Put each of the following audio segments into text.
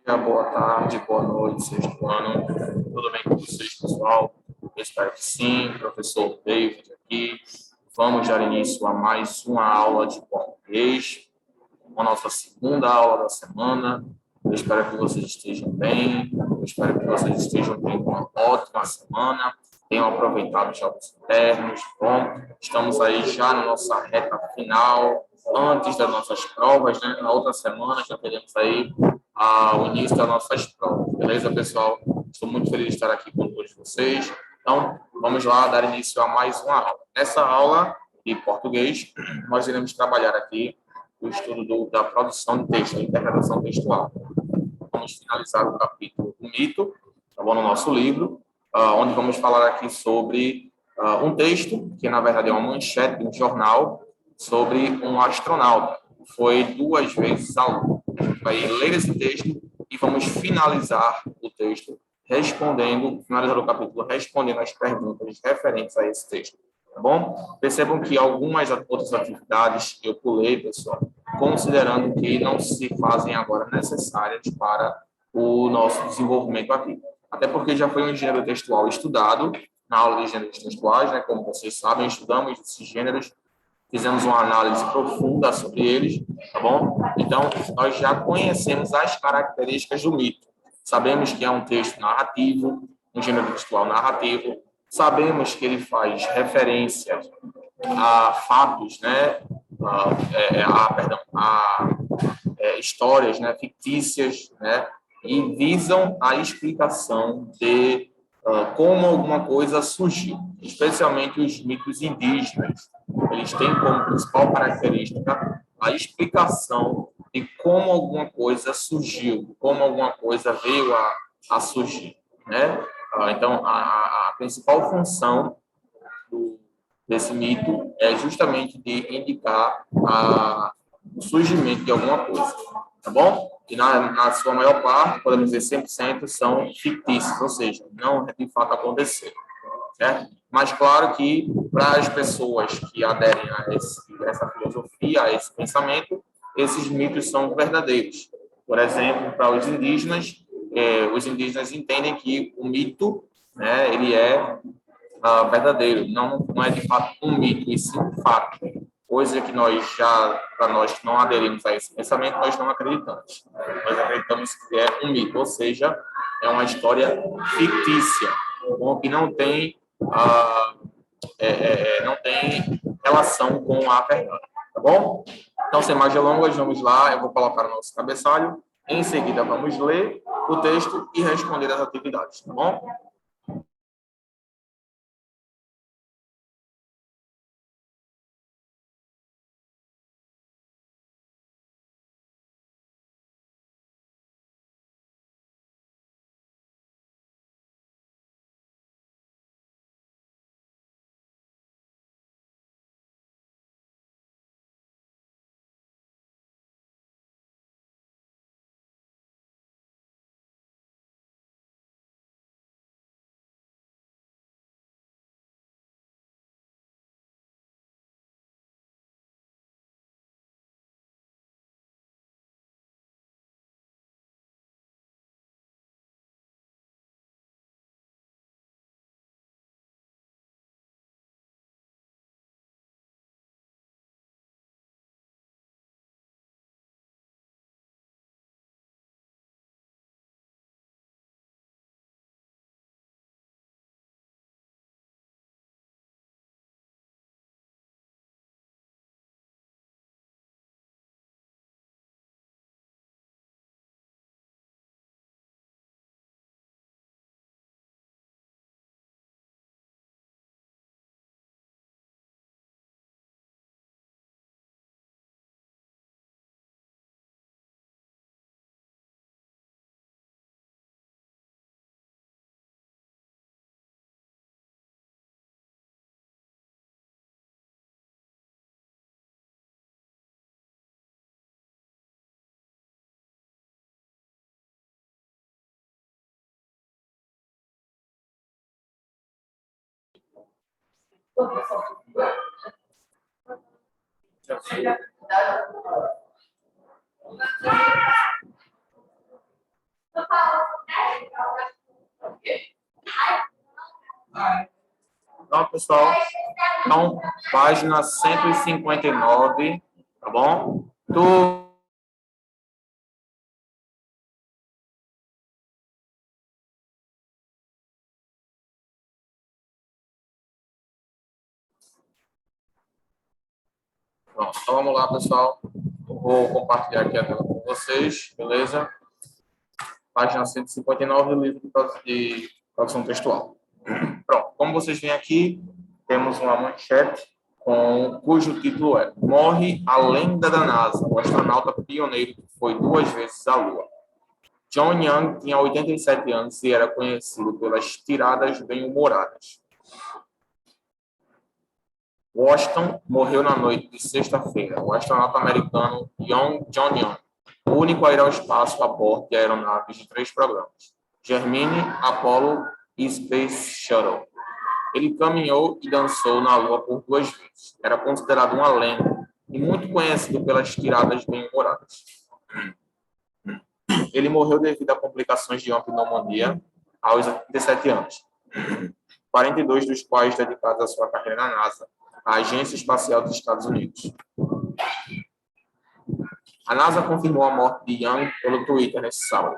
Boa tarde, boa noite, sexto ano. Tudo bem com vocês, pessoal? Eu espero que sim. Professor David aqui. Vamos dar início a mais uma aula de português, a nossa segunda aula da semana. Eu espero que vocês estejam bem. Eu espero que vocês estejam tendo uma ótima semana. Tenham aproveitado já os internos. Bom, estamos aí já na nossa reta final, antes das nossas provas, né? Na outra semana já teremos aí o início das nossas provas. Beleza, pessoal? Estou muito feliz de estar aqui com todos vocês. Então, vamos lá dar início a mais uma aula. Nessa aula de português, nós iremos trabalhar aqui o estudo da produção de texto, da interpretação textual. Vamos finalizar o capítulo do mito, tá bom, no nosso livro, onde vamos falar aqui sobre um texto, que na verdade é uma manchete de um jornal, sobre um astronauta, que foi 2 vezes à Lua. A gente vai ler esse texto e vamos finalizar o texto finalizar o capítulo respondendo as perguntas referentes a esse texto. Tá bom? Percebam que algumas outras atividades eu pulei, pessoal, considerando que não se fazem agora necessárias para o nosso desenvolvimento aqui. Até porque já foi um gênero textual estudado na aula de gêneros textuais, né? Como vocês sabem, estudamos esses gêneros, fizemos uma análise profunda sobre eles, tá bom? Então, nós já conhecemos as características do mito. Sabemos que é um texto narrativo, um gênero textual narrativo, sabemos que ele faz referência a fatos, né? Histórias, né? Fictícias, né? E visam a explicação de como alguma coisa surgiu, especialmente os mitos indígenas. Eles têm como principal característica a explicação de como alguma coisa surgiu, como alguma coisa veio a surgir, né? Então, a principal função desse mito é justamente de indicar o surgimento de alguma coisa, tá bom? E na sua maior parte, podemos dizer 100%, são fictícios, ou seja, não de fato aconteceram, certo? Mas claro que para as pessoas que aderem a essa filosofia, a esse pensamento, esses mitos são verdadeiros. Por exemplo, para os indígenas entendem que o mito, né, ele é verdadeiro, não é de fato um mito, e sim um fato. Coisa que para nós que não aderimos a esse pensamento, nós não acreditamos. Nós acreditamos que é um mito, ou seja, é uma história fictícia, que não tem relação com a verdade, tá bom? Então, sem mais delongas, vamos lá, eu vou colocar o nosso cabeçalho, em seguida vamos ler o texto e responder as atividades, tá bom? pessoal? Então, página 159, tá bom? Pronto, então vamos lá, pessoal. Eu vou compartilhar aqui a tela com vocês, beleza? Página 159 do livro de tradução textual. Pronto, como vocês veem aqui, temos uma manchete cujo título é Morre a lenda da NASA, o astronauta pioneiro que foi 2 vezes à Lua. John Young tinha 87 anos e era conhecido pelas tiradas bem-humoradas. Washington morreu na noite de sexta-feira. O astronauta americano John Young, o único a ir ao espaço a bordo de aeronaves de 3 programas, Gemini, Apollo e Space Shuttle. Ele caminhou e dançou na Lua por 2 vezes. Era considerado uma lenda e muito conhecido pelas tiradas bem-humoradas. Ele morreu devido a complicações de uma pneumonia aos 87 anos, 42 dos quais dedicados à sua carreira na NASA, a Agência Espacial dos Estados Unidos. A NASA confirmou a morte de Young pelo Twitter nesse sábado.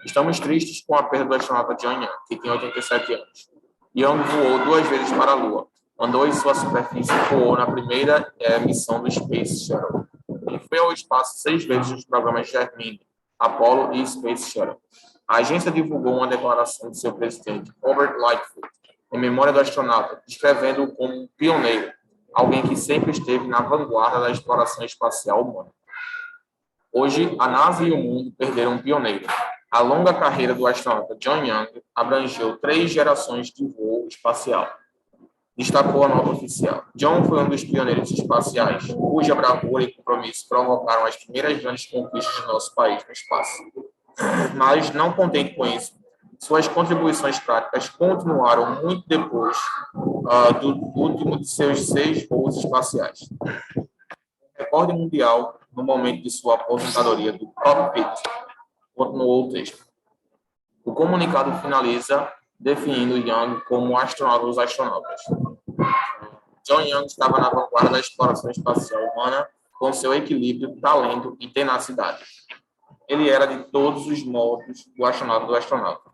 Estamos tristes com a perda do astronauta John Young, que tem 87 anos. Young voou 2 vezes para a Lua, andou em sua superfície e voou na primeira missão do Space Shuttle. Ele foi ao espaço 6 vezes nos programas Gemini, Apollo e Space Shuttle. A agência divulgou uma declaração de seu presidente, Robert Lightfoot, em memória do astronauta, descrevendo-o como um pioneiro, alguém que sempre esteve na vanguarda da exploração espacial humana. Hoje, a NASA e o mundo perderam um pioneiro. A longa carreira do astronauta John Young abrangeu 3 gerações de voo espacial. Destacou a nota oficial. John foi um dos pioneiros espaciais, cuja bravura e compromisso provocaram as primeiras grandes conquistas do nosso país no espaço. Mas, não contente com isso, suas contribuições práticas continuaram muito depois do último de seus 6 voos espaciais. O recorde mundial, no momento de sua aposentadoria do cockpit, continuou o texto. O comunicado finaliza definindo Young como astronauta dos astronautas. John Young estava na vanguarda da exploração espacial humana com seu equilíbrio, talento e tenacidade. Ele era, de todos os modos, o astronauta do astronauta.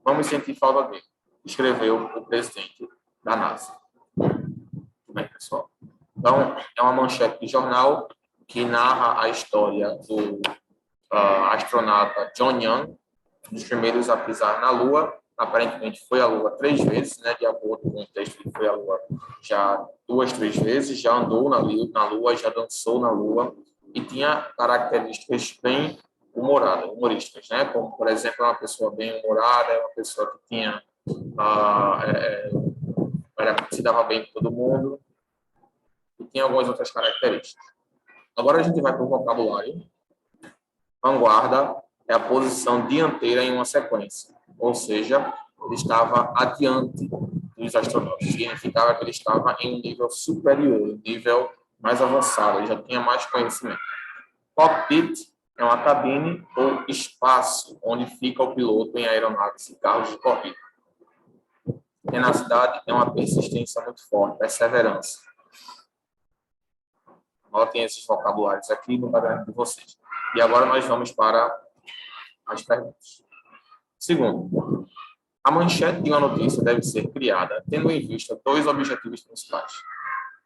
Vamos sentir falta dele, escreveu o presidente da NASA. Tudo bem, pessoal? Então, é uma manchete de jornal que narra a história do astronauta John Young, um dos primeiros a pisar na Lua. Aparentemente foi à Lua 3 vezes, né? De acordo com o texto, ele foi à Lua já 2, 3 vezes, já andou na Lua, já dançou na Lua e tinha características bem humorísticas, né? Como, por exemplo, uma pessoa bem humorada, uma pessoa que tinha se dava bem com todo mundo e tinha algumas outras características. Agora a gente vai para o vocabulário. Vanguarda é a posição dianteira em uma sequência, ou seja, ele estava adiante dos astronautas. Significava que ele estava em um nível superior, um nível mais avançado, ele já tinha mais conhecimento. Cockpit é uma cabine ou espaço onde fica o piloto em aeronaves e carros de corrida. Tenacidade é uma persistência muito forte, perseverança. Notem esses vocabulários aqui no caderno de vocês. E agora nós vamos para as perguntas. Segundo, a manchete de uma notícia deve ser criada tendo em vista 2 objetivos principais.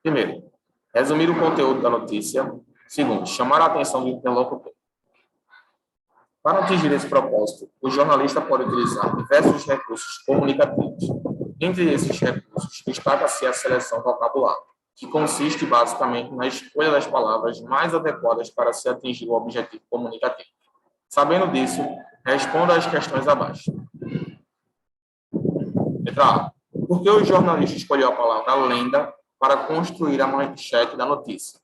Primeiro, resumir o conteúdo da notícia. Segundo, chamar a atenção do interlocutor. Para atingir esse propósito, o jornalista pode utilizar diversos recursos comunicativos. Entre esses recursos, destaca-se a seleção vocabular, que consiste basicamente na escolha das palavras mais adequadas para se atingir o objetivo comunicativo. Sabendo disso, responda às questões abaixo. Letra A. Por que o jornalista escolheu a palavra lenda para construir a manchete da notícia?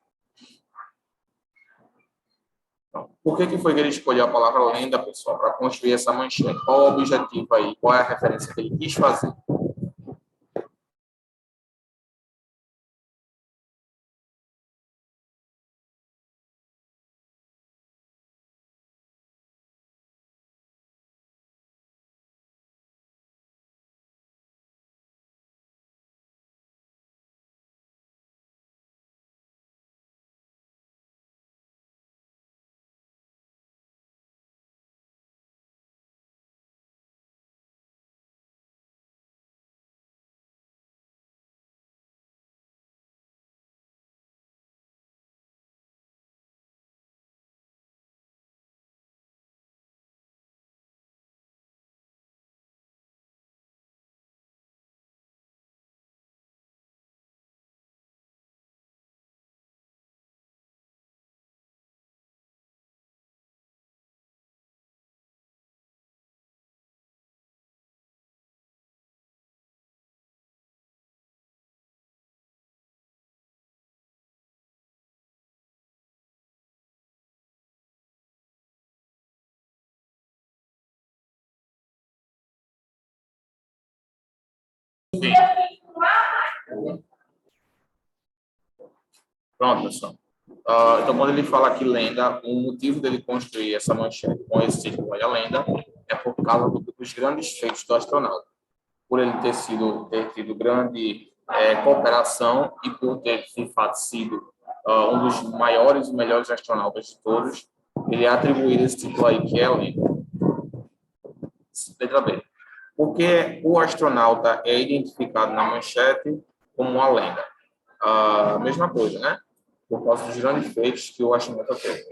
Então, por que foi que ele escolheu a palavra lenda, pessoal, para construir essa manchete? Qual o objetivo aí? Qual é a referência que ele quis fazer? Sim. Pronto, pessoal. Então, quando ele fala aqui lenda, o motivo dele construir essa manchete com esse título Olha a Lenda é por causa dos grandes feitos do astronauta. Por ele ter tido grande cooperação e por ter, de fato, sido um dos maiores e melhores astronautas de todos, ele é atribuído esse título aí, que é a lenda. Letra B. Porque o astronauta é identificado na manchete como uma lenda. Mesma coisa, né? Por causa dos grandes feitos que o astronauta teve.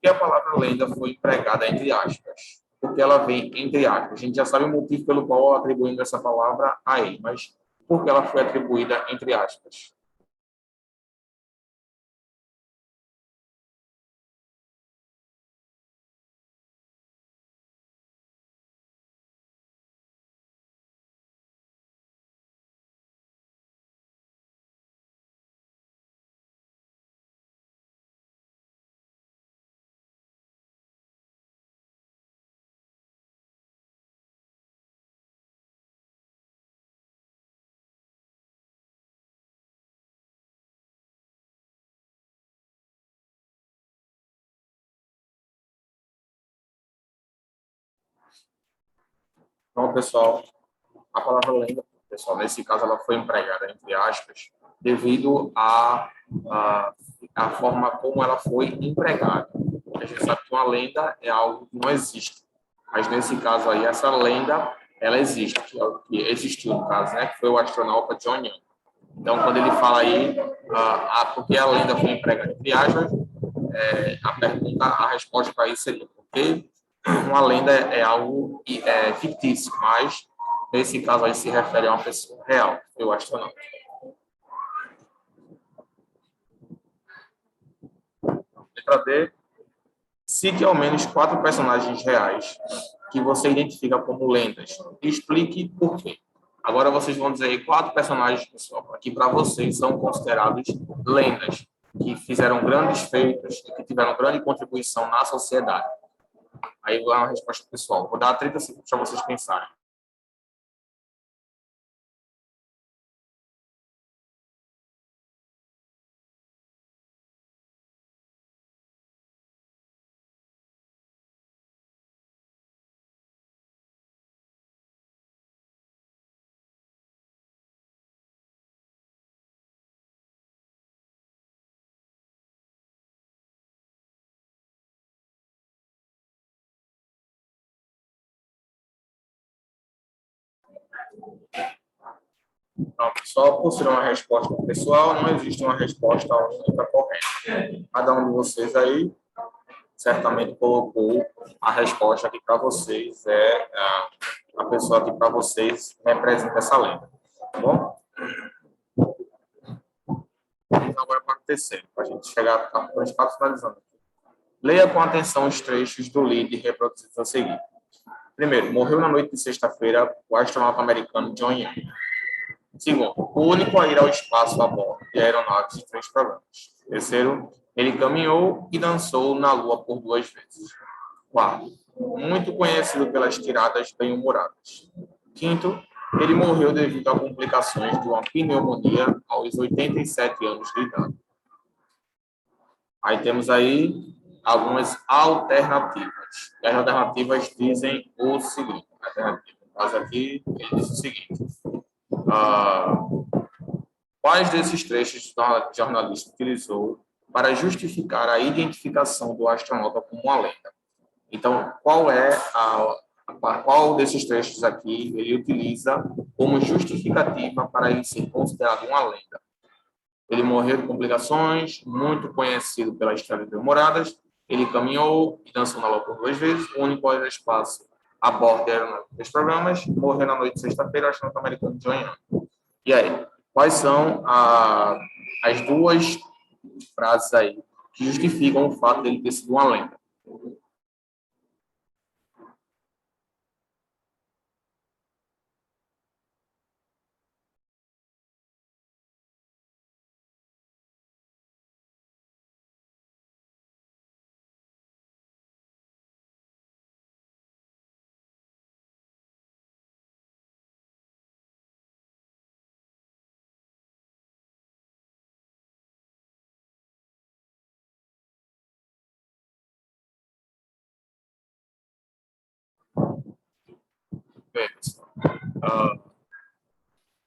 E a palavra lenda foi empregada entre aspas, porque ela vem entre aspas. A gente já sabe o motivo pelo qual atribuímos essa palavra a ele, mas por que ela foi atribuída entre aspas? Então, pessoal, a palavra lenda, pessoal, nesse caso ela foi empregada entre aspas devido à forma como ela foi empregada. A gente sabe que uma lenda é algo que não existe, mas nesse caso aí essa lenda ela existe, que é o que existiu no caso, né? Que foi o astronauta John Young. Então, quando ele fala aí, porque a lenda foi empregada entre aspas, a pergunta, a resposta para isso seria porque uma lenda é algo fictício, mas nesse caso aí se refere a uma pessoa real, eu acho não. Letra D, cite ao menos 4 personagens reais que você identifica como lendas. Explique por quê. Agora vocês vão dizer aí 4 personagens, pessoal, que para vocês são considerados lendas, que fizeram grandes feitos e que tiveram grande contribuição na sociedade. Aí vai uma resposta pessoal. Vou dar 30 segundos para vocês pensarem. Então, só por ser uma resposta pessoal, não existe uma resposta única correta. Cada um de vocês aí certamente colocou a resposta que para vocês a pessoa que para vocês representa essa lenda. Tá bom? Vamos agora para o terceiro, para a gente chegar para a gente finalizando. Leia com atenção os trechos do lead reproduzidos a seguir. Primeiro, morreu na noite de sexta-feira o astronauta americano John Young. Segundo, o único a ir ao espaço a bordo de aeronaves de 3 programas. Terceiro, ele caminhou e dançou na Lua por 2 vezes. Quarto, muito conhecido pelas tiradas bem-humoradas. Quinto, ele morreu devido a complicações de uma pneumonia aos 87 anos de idade. Aí temos aí algumas alternativas. E as alternativas dizem o seguinte. No caso aqui, ele diz o seguinte. Ah, quais desses trechos o jornalista utilizou para justificar a identificação do astronauta como uma lenda? Então, qual desses trechos aqui ele utiliza como justificativa para ele ser considerado uma lenda? Ele morreu de complicações, muito conhecido pelas histórias demoradas. Ele caminhou e dançou na Lua por 2 vezes, o único ao espaço a bordo eram 3 programas. Morreu na noite de sexta-feira, astronauta americano John Young. E aí, quais são as duas frases aí que justificam o fato dele ter sido uma lenda?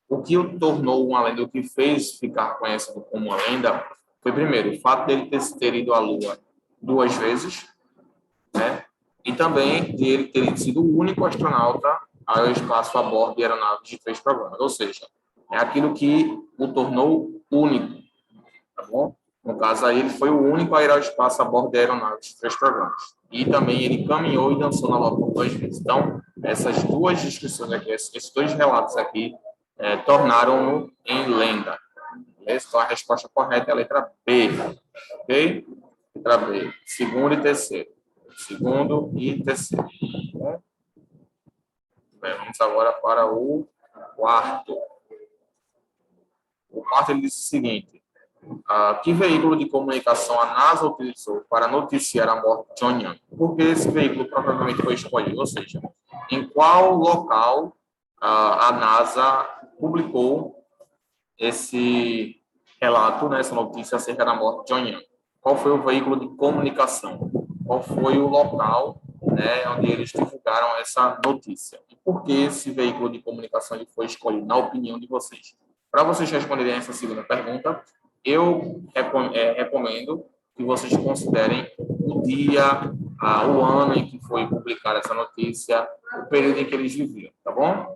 O que o tornou uma lenda, o que fez ficar conhecido como uma lenda, foi primeiro o fato dele ter ido à Lua 2 vezes, né? E também de ele ter sido o único astronauta ao espaço a bordo de aeronaves de 3 programas. Ou seja, é aquilo que o tornou único, tá bom? No caso aí, ele foi o único a ir ao espaço a bordo de aeronaves de 3 programas. E também ele caminhou e dançou na Lua por 2 vezes. Então, essas duas descrições aqui, esses dois relatos aqui, tornaram-no em lenda. Então, a resposta correta é a letra B. Ok? Letra B. Segundo e terceiro. Segundo e terceiro. Bem, vamos agora para o quarto. O quarto ele diz o seguinte: que veículo de comunicação a NASA utilizou para noticiar a morte de John Young? Por que esse veículo provavelmente foi escolhido? Ou seja, em qual local a NASA publicou esse relato, né, essa notícia acerca da morte de John Young? Qual foi o veículo de comunicação? Qual foi o local, né, onde eles divulgaram essa notícia? E por que esse veículo de comunicação ele foi escolhido, na opinião de vocês? Para vocês responderem essa segunda pergunta, eu recomendo que vocês considerem o dia, o ano em que foi publicada essa notícia, o período em que eles viviam, tá bom?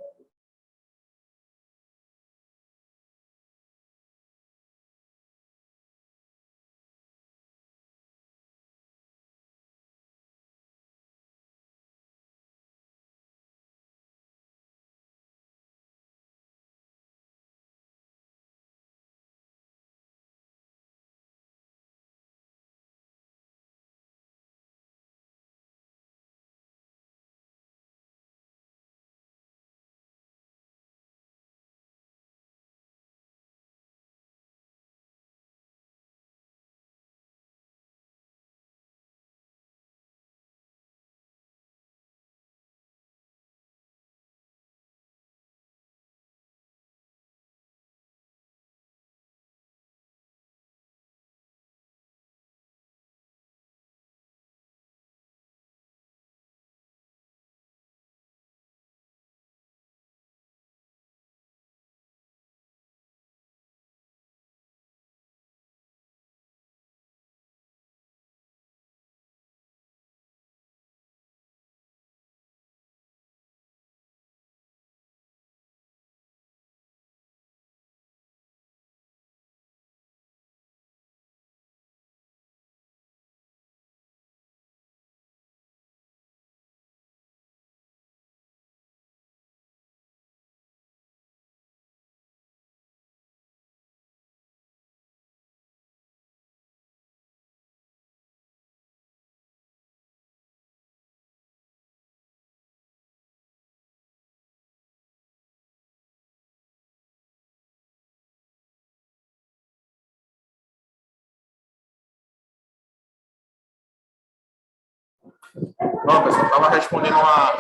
Bom, pessoal, estava respondendo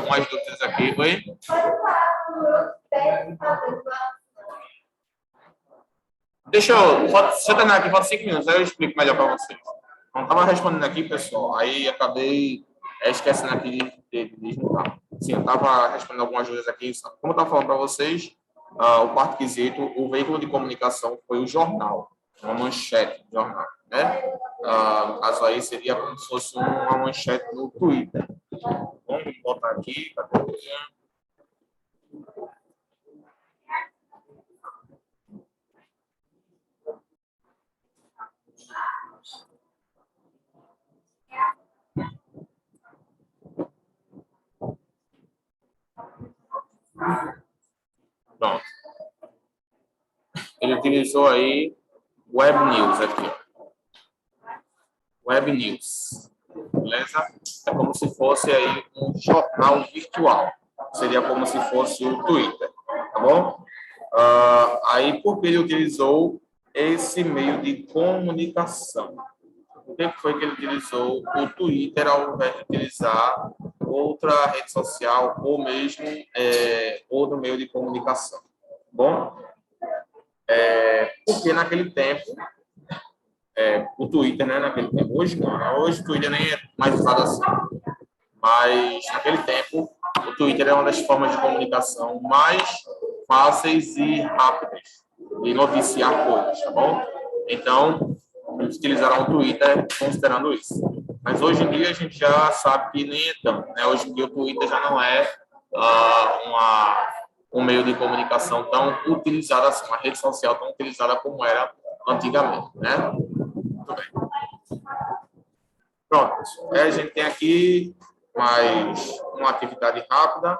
umas dúvidas aqui. Oi? Deixa eu terminar aqui, falta 5 minutos, aí eu explico melhor para vocês. Então, estava respondendo aqui, pessoal, aí acabei esquecendo aqui de desmutar. Sim, eu estava respondendo algumas dúvidas aqui. Como eu estava falando para vocês, o quarto quesito, o veículo de comunicação foi o jornal, uma manchete de jornal, né? No caso aí seria como se fosse uma manchete no Twitter. Vamos botar aqui, cadê? Pronto. Ele utilizou aí Web News aqui. Web News. Beleza? É como se fosse aí um jornal virtual. Seria como se fosse o Twitter. Tá bom? Aí, por que ele utilizou esse meio de comunicação? Por que foi que ele utilizou o Twitter ao invés de utilizar outra rede social ou mesmo outro meio de comunicação? Bom, porque naquele tempo, o Twitter, né, naquele tempo, hoje não, hoje o Twitter nem é mais usado assim, mas naquele tempo O Twitter é uma das formas de comunicação mais fáceis e rápidas de noticiar coisas, tá bom? Então, eles utilizaram o Twitter considerando isso. Mas hoje em dia a gente já sabe que nem é tanto, né? Hoje em dia o Twitter já não é um meio de comunicação tão utilizado assim, uma rede social tão utilizada como era antigamente, né? Muito bem. Pronto, pessoal. A gente tem aqui mais uma atividade rápida.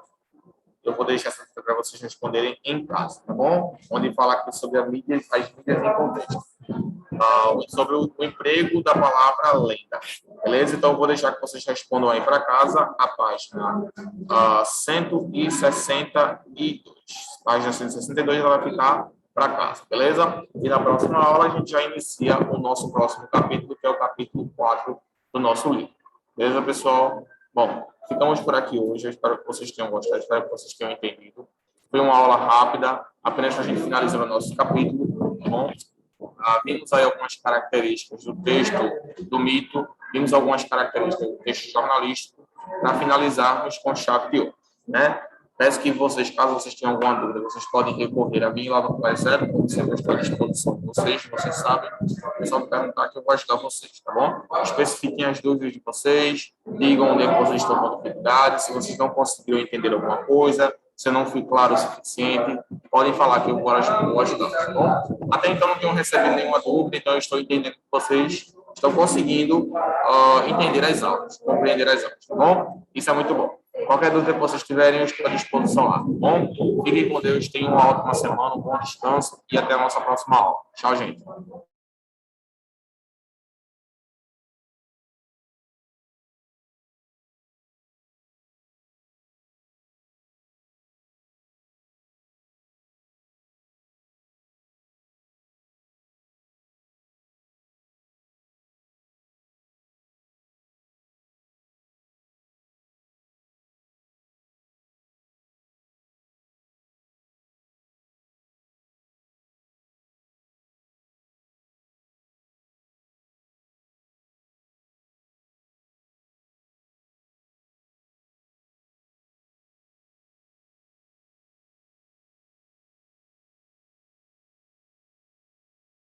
Eu vou deixar essa para vocês responderem em casa, tá bom? Onde fala aqui sobre as mídias em contexto. Sobre o emprego da palavra lenda. Beleza? Então, eu vou deixar que vocês respondam aí para casa a página 162. Página 162 ela vai ficar para casa, beleza? E na próxima aula a gente já inicia o nosso próximo capítulo, que é o capítulo 4 do nosso livro. Beleza, pessoal? Bom, ficamos por aqui hoje. Eu espero que vocês tenham gostado, espero que vocês tenham entendido. Foi uma aula rápida, apenas para a gente finalizar o nosso capítulo, tá bom? Vimos aí algumas características do texto, do mito, vimos algumas características do texto jornalístico, para finalizarmos com chave de ouro, né? Peço que vocês, caso vocês tenham alguma dúvida, vocês podem recorrer a mim lá no Pai0, como sempre estou à disposição de vocês sabem, é só me perguntar que eu vou ajudar vocês, tá bom? Especifiquem as dúvidas de vocês, digam onde é que vocês estão com dificuldade, se vocês não conseguiram entender alguma coisa, se não fui claro o suficiente, podem falar que eu vou ajudar, tá bom? Até então não tenho recebido nenhuma dúvida, então eu estou entendendo que vocês estão conseguindo entender as aulas, compreender as aulas, tá bom? Isso é muito bom. Qualquer dúvida que vocês tiverem, eu estou à disposição lá, tá bom? Fiquem com Deus, tenham uma ótima semana, um bom descanso e até a nossa próxima aula. Tchau, gente.